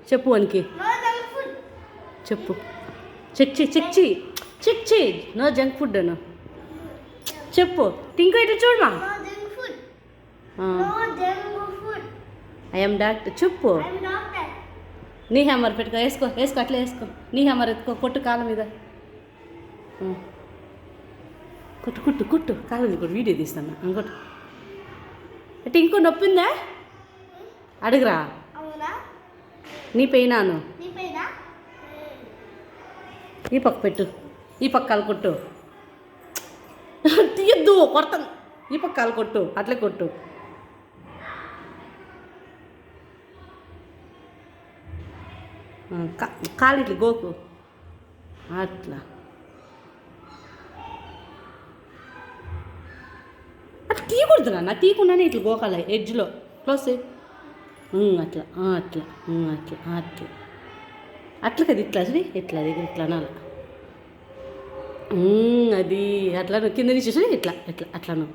చెప్పు వానికి చెప్పు. చెక్ చేయి నో జంక్ ఫుడ్ అను చెప్పు. టింకు ఇట్లా చూడమా. ఐఎమ్ డాక్టర్ చెప్పు. నీ హ్యామర్ పెట్టుకో, వేసుకో అట్లా వేసుకో. నీ హ్యామర్ ఎత్తుకో, కొట్టు కాళ్ళ మీద. కుట్టు కాళ్ళ మీద కొట్టు. వీడియో తీస్తాను ఇంకోటి. అంటే ఇంకో నొప్పిందా అడుగురా. నీ పెయినాను ఈ పక్క పెట్టు, ఈ పక్క కాలు కొట్టు. తీయద్దు కొడతాను. ఈ పక్క కాలు కొట్టు, అట్లే కొట్టు. కాలు ఇట్లా గోకు అట్లా. అట్లా తీయకూడదురా. నా తీయకుండానే ఇట్లా గోకాలి ఎడ్జ్లో. క్లోజ్ అట్లా అట్లా అట్లా అట్లా అట్లా కదా. ఇట్లా అది ఇట్లా దగ్గర ఇట్లా అనాలి. అది అట్లా కింద నుంచి చూసి ఇట్లా ఇట్లా అట్లాను.